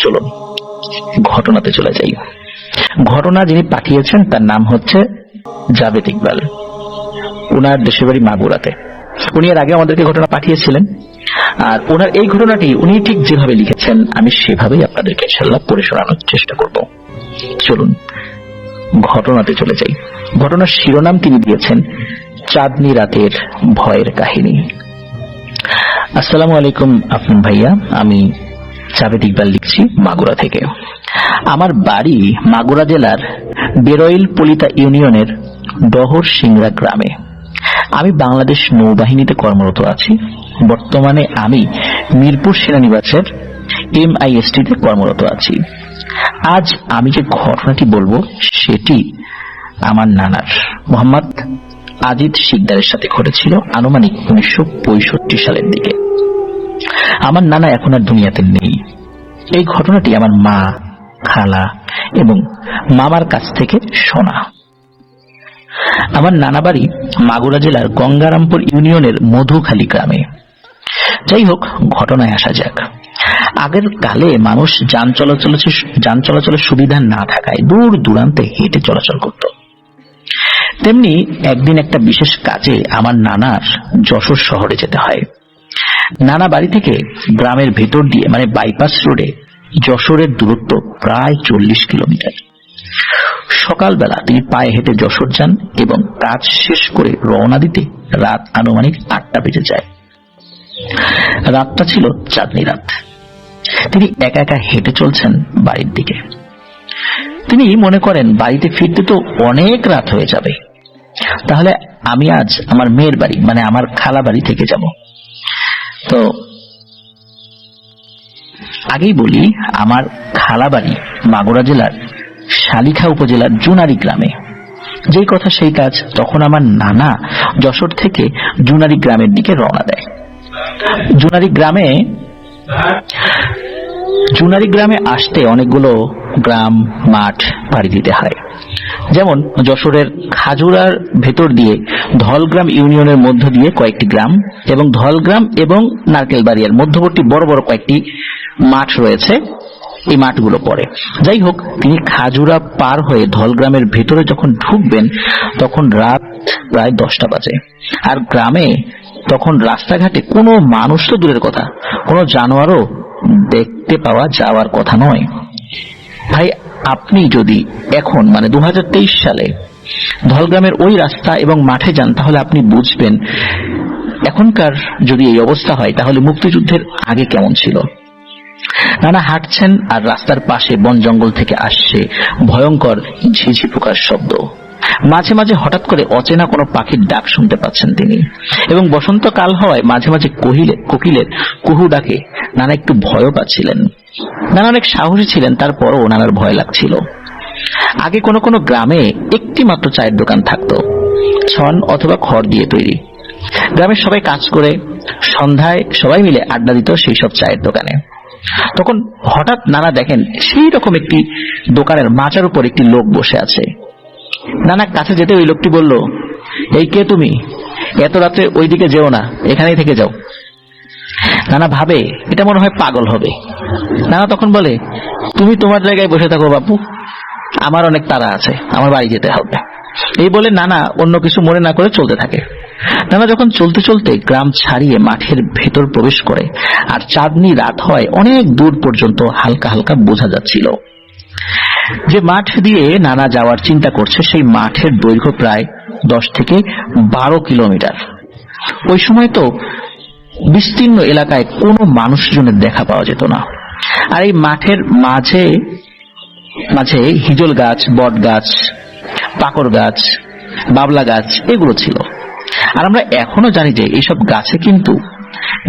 চলুন ঘটনাতে চলে যাই। ঘটনা যিনি পাঠিয়েছেন তার নাম হচ্ছে জাভেদ ইকবাল। ওনার দেশের বাড়ি মাগুরাতে। উনি এর আগে আমাদেরকে ঘটনা পাঠিয়েছিলেন, আর ওনার এই ঘটনাটি উনি ঠিক যেভাবে লিখেছেন আমি সেভাবেই আপনাদেরকে ইনশাআল্লাহ পড়ে শোনানোর চেষ্টা করব। চলুন ঘটনাতে চলে যাই। ঘটনার শিরোনাম তিনি দিয়েছেন চাঁদনি রাতের ভয়ের কাহিনী। আসসালামু আলাইকুম আফনান ভাইয়া, আমি জাভেদ ইকবাল লিখছি মাগুরা থেকে। আমার বাড়ি মাগুরা জেলার বেরইল পলিতা ইউনিয়নের ডহর সিংড়া গ্রামে। আমি বাংলাদেশ নৌবাহিনীতে কর্মরত আছি। বর্তমানে আমি মিরপুর সেনানিবাসের MIST-তে কর্মরত আছি। আজ আমি যে ঘটনাটি বলবো সেটি আমার নানার মোহাম্মদ আজিদ শিকদারের সাথে ঘটেছিল আনুমানিক 1965 সালের দিকে। আমার নানা এখন আর দুনিয়াতে নেই। এই ঘটনাটি আমার মা, খালা এবং মামার কাছ থেকে শোনা। আমার নানা বাড়ি মাগুরা জেলার গঙ্গারামপুর ইউনিয়নের মধুখালী গ্রামে। যাই হোক, ঘটনায় আসা যাক। আগের কালে মানুষ যান চলাচলের সুবিধা না থাকায় দূর দূরান্তে হেঁটে চলাচল করত। তেমনি একদিন একটা বিশেষ কাজে আমার নানার যশোর শহরে যেতে হয়। নানা বাড়ি থেকে গ্রামের ভেতর দিয়ে মানে বাইপাস রোডে যশোরের দূরত্ব প্রায় 40 কিলোমিটার। সকালবেলা তিনি পায়ে হেঁটে যশোর যান এবং কাজ শেষ করে রওনা দিতে রাত আনুমানিক 8টা বেজে যায়। রাতটা ছিল চাঁদনি রাত। তিনি একা একা হেঁটে চলছেন বাড়ির দিকে। তিনি মনে করেন বাড়িতে ফিরতে তো অনেক রাত হয়ে যাবে, তাহলে আমি আজ আমার মেয়ের বাড়ি মানে আমার খালা বাড়ি থেকে যাব। তো আগেই বলি, আমার খালা বাড়ি মাগুরা জেলার শালিখা উপজেলার জুনারি গ্রামে। যেই কথা সেই কাজ। তখন আমার নানা যশোর থেকে জুনারি গ্রামের দিকে রওনা দেয়। জুনারি গ্রামে আসতে অনেকগুলো গ্রাম মাঠ পাড়ি দিতে হয়। যেমন যশোরের খাজুরার ভেতর দিয়ে ধলগ্রাম ইউনিয়নের মধ্য দিয়ে কয়েকটি গ্রাম এবং ধলগ্রাম এবং নারকেলবাড়িয়ার মধ্যবর্তী বড় বড় কয়েকটি মাঠ রয়েছে, এই মাঠগুলো পড়ে। যাই হোক, তিনি খাজুরা পার হয়ে ধলগ্রামের ভেতরে যখন ঢুকবেন তখন রাত প্রায় 10টা বাজে। আর গ্রামে তখন রাস্তাঘাটে কোনো মানুষ তো দূরের কথা, কোনো জানোয়ারও দেখতে পাওয়া যাওয়ার কথা নয়। ভাই, আপনি যদি এখন মানে 2023 সালে ধলগ্রামের ওই রাস্তা এবং মাঠে যান তাহলে আপনি বুঝবেন এখনকার যদি এই অবস্থা হয় তাহলে মুক্তিযুদ্ধের আগে কেমন ছিল। নানা হাঁটছেন আর রাস্তার পাশে বন জঙ্গল থেকে আসছে ভয়ঙ্কর ঝিঝি পোকার শব্দ। মাঝে মাঝে হঠাৎ করে অচেনা কোনো পাখির ডাক শুনতে পাচ্ছেন তিনি, এবং বসন্তকাল হওয়ায় মাঝে মাঝে কোকিলের কুহু ডাকে নানা একটু ভয়ও পাচ্ছিলেন। নানা অনেক সাহসী ছিলেন, তারপরও নানার ভয় লাগছিল। আগে কোনো কোনো গ্রামে একটি মাত্র চায়ের দোকান থাকতো, ছন অথবা খড় দিয়ে তৈরি। গ্রামের সবাই কাজ করে সন্ধ্যায় সবাই মিলে আড্ডা দিত সেই সব চায়ের দোকানে। তখন হঠাৎ নানা দেখেন সেই রকম একটি দোকানের মাচার উপর একটি লোক বসে আছে। নানা কাছে যেতে ওই লোকটি বলল, এই কে তুমি? এত রাতে ওইদিকে যেও না, এখানেই থেকে যাও। নানা ভাবে এটা মনে হয় পাগল হবে। নানা তখন বলে, তুমি তোমার জায়গায় বসে থাকো বাপু, আমার অনেক তাড়া আছে, আমার বাড়ি যেতে হবে। এই বলে নানা অন্য কিছু মনে না করে চলতে থাকে। নানা যখন চলতে চলতে গ্রাম ছাড়িয়ে মাঠের ভেতর প্রবেশ করে আর চাঁদনি রাত হয়, অনেক দূর পর্যন্ত হালকা হালকা বোঝা যাচ্ছিল যে মাঠ দিয়ে নানা যাওয়ার চিন্তা করছে সেই মাঠের দৈর্ঘ্য প্রায় 10 থেকে 12 কিলোমিটার। ওই সময় তো বিস্তীর্ণ এলাকায় কোনো মানুষজনের দেখা পাওয়া যেত না। আর এই মাঠের মাঝে মাঝে হিজল গাছ, বট গাছ, পাকড় গাছ, বাবলা গাছ এগুলো ছিল। আর আমরা এখনো জানি যে এইসব গাছে কিন্তু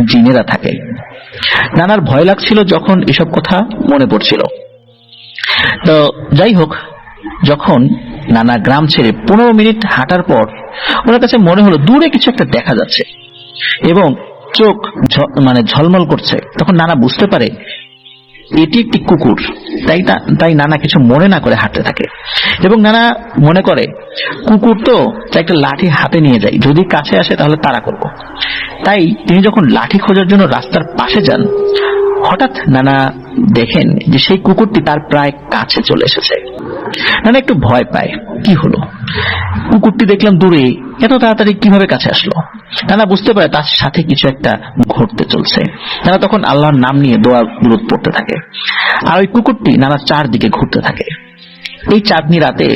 জিনেরা থাকে। নানার ভয় লাগছিল যখন এসব কথা মনে পড়ছিল। তো যাই হোক, যখন নানা গ্রাম ছেড়ে 15 মিনিট হাঁটার পর ওনার কাছে মনে হলো দূরে কিছু একটা দেখা যাচ্ছে এবং চোখ ঝলমল করছে। তখন নানা বুঝতে পারে এটি একটি কুকুর। তাই নানা কিছু মনে না করে হাঁটতে থাকে এবং নানা মনে করে কুকুর তো, তাই একটা লাঠি হাতে নিয়ে যাই, যদি কাছে আসে তাহলে তাড়া করব। তাই তিনি যখন লাঠি খোঁজার জন্য রাস্তার পাশে যান, হঠাৎ নানা দেখেন যে সেই কুকুরটি তার প্রায় কাছে চলে এসেছে। নানা একটু ভয় পায়, কি হলো, কুকুরটি দেখলাম দূরে, এত তাড়াতাড়ি কিভাবে কাছে আসলো। নানা বুঝতে পারে তার সাথে কিছু একটা ঘটতে চলছে। নানা তখন আল্লাহর নাম নিয়ে দোয়া দুরূদ পড়তে থাকে, আর ওই কুকুরটি নানার চারদিকে ঘুরতে থাকে। এই চাঁদনি রাতে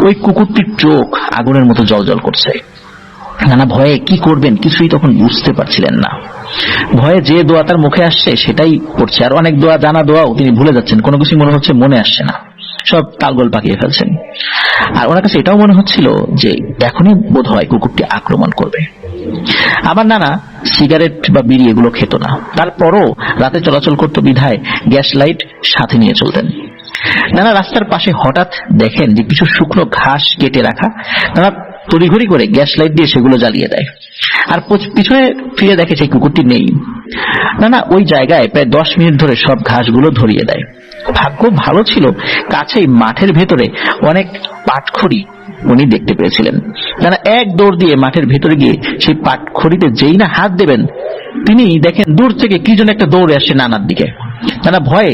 ওই কুকুরটির চোখ আগুনের মতো জ্বলজ্বল করছে। নানা ভয়ে কি করবেন কিছুই তখন বুঝতে পারছিলেন না। ভয়ে যে দোয়া তার মুখে আসছে সেটাই পড়ছে, আর অনেক দোয়া, জানা দোয়াও তিনি ভুলে যাচ্ছেন, কোনো কিছু মনে হচ্ছে মনে আসছে না, সব তালগোল পাকিয়ে ফেলছেন। আর ওনার কাছে এটাও মনে হচ্ছিল যে এখনই বোধ হয় কুকুরটি আক্রমণ করবে। আমার নানা সিগারেট বা বিড়ি এগুলো খেত না, তারপরও রাতে চলাচল করত বিধায় গ্যাস লাইট সাথে নিয়ে চলতেন। নানা রাস্তার পাশে হঠাৎ দেখেন যে কিছু শুকনো ঘাস কেটে রাখা। নানা তড়িঘড়ি করে গ্যাস লাইট দিয়ে সেগুলো জ্বালিয়ে দেয়, আর পিছনে ফিরে দেখে সেই কুকুরটি নেই। নানা ওই জায়গায় প্রায় 10 মিনিট ধরে সব ঘাসগুলো ধরিয়ে দেয়। ভাগ্য ভালো ছিল, কাছেই মাঠের ভেতরে অনেক পাটখড়ি উনি দেখতে পেয়েছিলেন। নানা এক দৌড় দিয়ে মাঠের ভেতরে গিয়ে সেই পাটখড়িতে যেই না হাত দেবেন, তিনি দেখেন দূর থেকে কি যেন একটা দৌড়ে আসছে নানার দিকে। নানা ভয়ে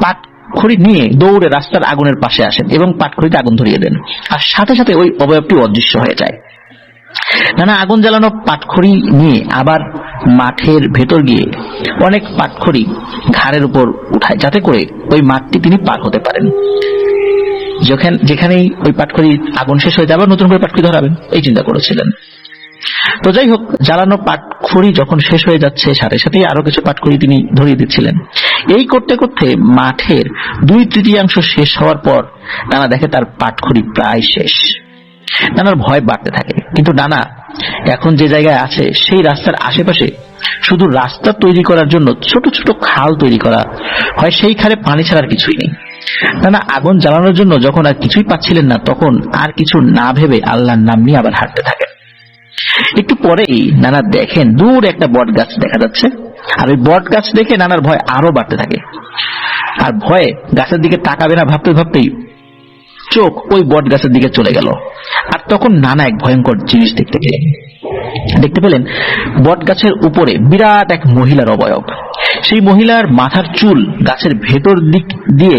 পাটখড়ি নিয়ে দৌড়ে রাস্তার আগুনের পাশে আসেন এবং পাটখড়িতে আগুন ধরিয়ে দেন, আর সাথে সাথে ওই অবয়বটি অদৃশ্য হয়ে যায়। নানা আগুন জ্বালানো পাটখড়ি নিয়ে আবার মাঠের ভেতর গিয়ে অনেক পাটখড়ি ঘাড়ের উপর উঠায়, যাতে করে ওই মাঠটি তিনি পার হতে পারেন। যেখানেই ওই পাটখড়ি আগুন শেষ হয়ে যাবে নতুন করে পাটখড়ি ধরাবেন, এই চিন্তা করেছিলেন। তো যাই হোক, জ্বালানো পাটখড়ি যখন শেষ হয়ে যাচ্ছে সাথে সাথেই আরো কিছু পাটখড়ি তিনি ধরিয়ে দিচ্ছিলেন। এই করতে করতে মাঠের 2/3 শেষ হওয়ার পর নানা দেখে তার পাটখড়ি প্রায় শেষ। নানার ভয় বাড়তে থাকে, কিন্তু নানা এখন যে জায়গায় আছে সেই রাস্তার আশেপাশে শুধু রাস্তা তৈরি করার জন্য ছোট ছোট খাল তৈরি করা হয়, সেই খালে পানি ছাড়ার কিছুই নেই। নানা আগুন জ্বালানোর জন্য যখন আর কিছুই পাচ্ছিলেন না, তখন আর কিছু না ভেবে আল্লাহর নাম নিয়ে আবার হাঁটতে থাকেন। একটু পরেই নানা দেখেন দূর একটা বট গাছ দেখা যাচ্ছে, আর ওই বট গাছ দেখে নানার ভয় আরো বাড়তে থাকে। আর ভয়ে গাছের দিকে তাকাবে না ভাবতে ভাবতেই চোখ ওই বট গাছের দিকে চলে গেল। আর তখন নানা এক ভয়ঙ্কর জিনিস দেখতে পেলেন বট গাছের উপরে বিরাট এক মহিলার অবয়ব। সেই মহিলার মাথার চুল গাছের ভেতর দিক দিয়ে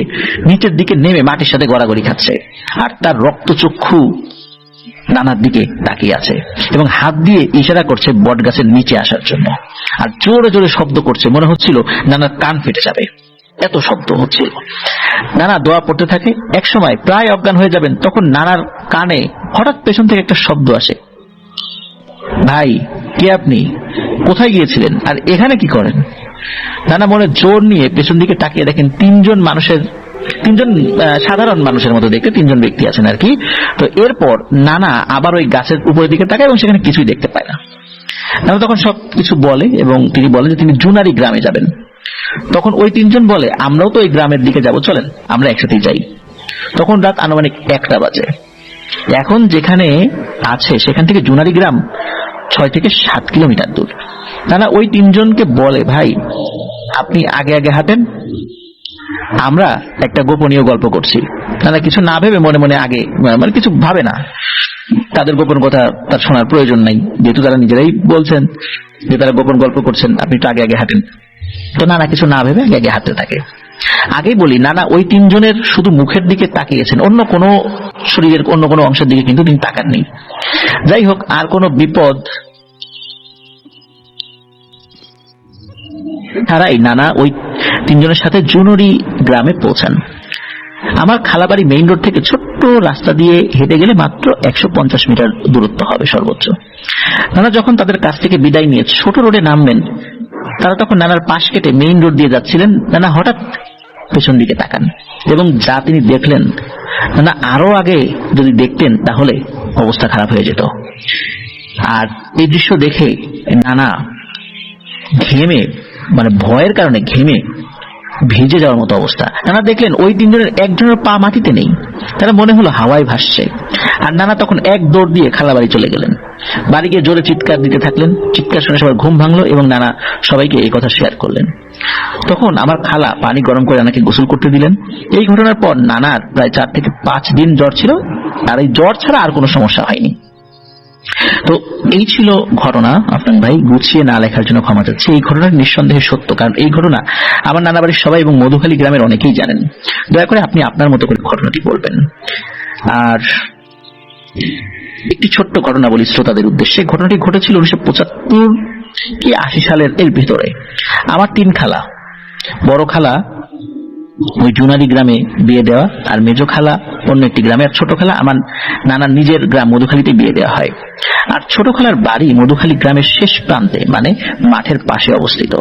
নিচের দিকে নেমে মাটির সাথে গড়াগড়ি খাচ্ছে, আর তার রক্তচক্ষু নানার দিকে তাকিয়ে আছে এবং হাত দিয়ে ইশারা করছে বট গাছের নিচে আসার জন্য। আর জোরে জোরে শব্দ করছে, মনে হচ্ছিল নানার কান ফেটে যাবে, এত শব্দ হচ্ছিল। নানা দোয়া পড়তে থাকে। এক সময় প্রায় অজ্ঞান হয়ে যাবেন, তখন নানার কানে হঠাৎ পেছন থেকে একটা শব্দ আসে, ভাই কে আপনি, কোথায় গিয়েছিলেন, আর এখানে কি করেন? নানা মনে জোর নিয়ে পেছন দিকে তাকিয়ে দেখেন তিনজন সাধারণ মানুষের মতো দেখতে 3জন ব্যক্তি আছেন আর কি। তো এরপর নানা আবার ওই গাছের উপরের দিকে তাকায় এবং সেখানে কিছুই দেখতে পায় না। নানা তখন সব কিছু বলে এবং তিনি বলেন যে তিনি জুনারি গ্রামে যাবেন। তখন ওই 3জন বলে, আমরাও তো ওই গ্রামের দিকে যাব, চলেন আমরা একসাথেই যাই। তখন রাত আনুমানিক 1টা বাজে। এখন যেখানে আছে সেখান থেকে জুনারি গ্রাম 6 থেকে 7 কিলোমিটার দূর। নানা ওই 3জনকে বলে, ভাই আপনি আগে আগে হাঁটেন, আমরা একটা গোপনীয় গল্প করছি। নানা কিছু না ভেবে মনে মনে আগে কিছু ভাবে না, তাদের গোপন কথা তার শোনার প্রয়োজন নাই, যেহেতু তারা নিজেরাই বলছেন যে তারা গোপন গল্প করছেন, আপনি তো আগে আগে হাঁটেন। তো নানা কিছু না ভেবে আগে আগে হাঁটতে থাকে। আগেই বলি, নানা ওই 3জনের শুধু মুখের দিকে তাকিয়েছেন, অন্য কোনো শরীরের অন্য কোনো অংশের দিকে কিন্তু তিনি তাকাননি। যাই হোক, আর কোনো বিপদ ছাড়াই নানা ওই 3জনের সাথে জুনুরি গ্রামে পৌঁছান। আমার খালাবাড়ি মেইন রোড থেকে ছোট্ট রাস্তা দিয়ে হেঁটে গেলে মাত্র 150 মিটার দূরত্ব হবে সর্বোচ্চ। নানা যখন তাদের কাছ থেকে বিদায় নিয়ে ছোট রোডে নামবেন, তারা তখন নানার পাশ কেটে মেইন রোড দিয়ে যাচ্ছিলেন। নানা হঠাৎ পেছন দিকে তাকান এবং যা তিনি দেখলেন, নানা আরো আগে যদি দেখতেন তাহলে অবস্থা খারাপ হয়ে যেত। আর এই দৃশ্য দেখে নানা ঘেমে ভয়ের কারণে ঘেমে ভিজে যাওয়ার মতো অবস্থা। নানা দেখলেন ওই 3জনের একজনের পা মাটিতে নেই, তারা মনে হলো হাওয়ায় ভাসছে। আর নানা তখন এক দৌড় দিয়ে খালা বাড়ি চলে গেলেন। বাড়ি গিয়ে জোরে চিৎকার দিতে থাকলেন। চিৎকার শুনে সবার ঘুম ভাঙলো এবং নানা সবাইকে এই কথা শেয়ার করলেন। তখন আমার খালা পানি গরম করে নানাকে গোসল করতে দিলেন। এই ঘটনার পর নানার প্রায় 4 থেকে 5 দিন জ্বর ছিল, আর এই জ্বর ছাড়া আর কোনো সমস্যা হয়নি। তো এই ছিল ঘটনা। আপনার ভাই গুছিয়ে না লেখার জন্য ক্ষমা চাচ্ছি। এই ঘটনাটা নিঃসন্দেহে সত্য, কারণ এই ঘটনা আমার নানা বাড়ির সবাই এবং মধুখালী গ্রামের অনেকেই জানেন। দয়া করে আপনি আপনার মতো করে ঘটনাটি বলবেন। আর একটি ছোট্ট ঘটনা বলি শ্রোতাদের উদ্দেশ্যে। ঘটনাটি ঘটেছিল 1975 কি 80 সালের এর ভিতরে। আমার 3 খালা, বড় খালা ওই জুনারি গ্রামে বিয়ে দেওয়া, আর মেজো খালা অন্য একটি গ্রামে, আর ছোট খালা আমার নানার নিজের গ্রাম মধুখালীতে বিয়ে দেওয়া হয়। আর ছোট খালার বাড়ি মধুখালী গ্রামের শেষ প্রান্তে, মানে মাঠের পাশে অবস্থিত।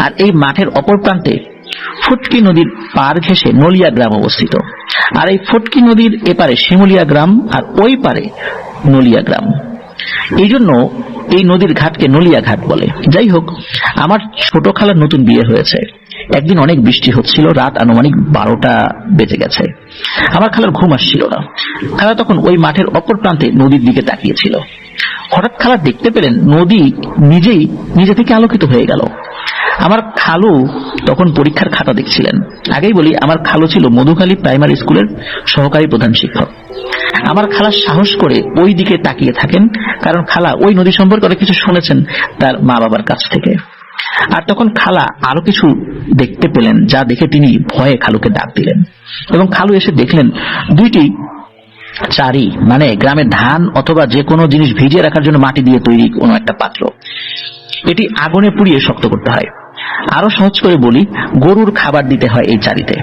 আর এই মাঠের অপর প্রান্তে ফুটকি নদীর পার ঘেঁষে নলিয়া গ্রাম অবস্থিত। আর এই ফুটকি নদীর এপারে শিমুলিয়া গ্রাম, আর ওই পারে নলিয়া গ্রাম। এই জন্য এই নদীর ঘাটকে নলিয়া ঘাট বলে। যাই হোক, আমার ছোট খালার নতুন বিয়ে হয়েছে। একদিন অনেক বৃষ্টি হচ্ছিল, রাত আনুমানিক 12টা বেজে গেছে। আমার খালার ঘুম আসছিল না। খালা তখন ওই মাঠের অপর প্রান্তে নদীর দিকে তাকিয়েছিল। হঠাৎ খালা দেখতে পেলেন নদী নিজেই নিজে থেকে আলোকিত হয়ে গেল। আমার খালু তখন পরীক্ষার খাতা দেখছিলেন। আগেই বলি, আমার খালু ছিল মধুখালী প্রাইমারি স্কুলের সহকারী প্রধান শিক্ষক। আমার খালা সাহস করে ওই দিকে তাকিয়ে থাকেন, কারণ খালা ওই নদী সম্পর্কে অনেক কিছু শুনেছেন তার মা বাবার কাছ থেকে। আর তখন খালা আরো কিছু দেখতে পেলেন, যা দেখে তিনি ভয়ে খালুকে ডাক দিলেন। এবং খালু এসে দেখলেন 2টি চারি, মানে গ্রামের ধান অথবা যে কোনো জিনিস ভিজিয়ে রাখার জন্য মাটি দিয়ে তৈরি কোনো একটা পাত্র। এটি আগুনে পুড়িয়ে শক্ত করতে হয়। আরো সহজ করে বলি, গরুর খাবার দিতে হয় এই চারিতে।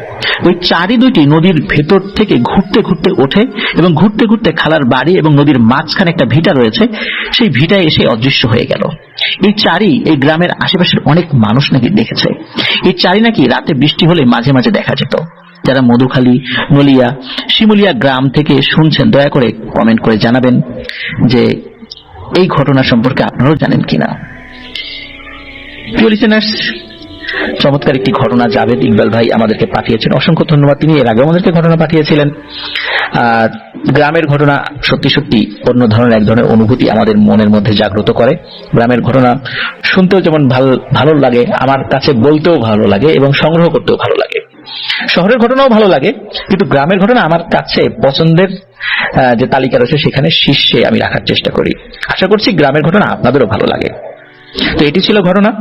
ওই চারি 2টি নদীর ভেতর থেকে ঘুরতে ঘুরতে ওঠে এবং ঘুরতে ঘুরতে খালার বাড়ি এবং নদীর মাঝখানে একটা ভিটা রয়েছে, সেই ভিটায় এসে অদৃশ্য হয়ে গেল। এই চারি এই গ্রামের আশেপাশের অনেক মানুষ নাকি দেখেছে। এই চারি নাকি রাতে বৃষ্টি হলে মাঝে মাঝে দেখা যেত। যারা মধুখালী, নলিয়া, শিমুলিয়া গ্রাম থেকে শুনছেন, দয়া করে কমেন্ট করে জানাবেন যে এই ঘটনা সম্পর্কে আপনারাও জানেন কিনা। প্রিয় লিসেনার্স, চমৎকার একটি ঘটনা জাভেদ ইকবাল ভাই আমাদেরকে পাঠিয়েছেন, অসংখ্য ধন্যবাদ। তিনি এর আগে আমাদেরকে ঘটনা পাঠিয়েছিলেন। আর গ্রামের ঘটনা সত্যি সত্যি অন্য ধরনের এক ধরনের অনুভূতি আমাদের মনের মধ্যে জাগ্রত করে। গ্রামের ঘটনা শুনতেও যেমন ভালো লাগে, আমার কাছে বলতেও ভালো লাগে এবং সংগ্রহ করতেও ভালো লাগে। শহরের ঘটনাও ভালো লাগে, কিন্তু গ্রামের ঘটনা আমার কাছে পছন্দের যে তালিকা রয়েছে সেখানে শীর্ষে আমি রাখার চেষ্টা করি। আশা করছি গ্রামের ঘটনা আপনাদেরও ভালো লাগে। তো এটি ছিল ঘটনা।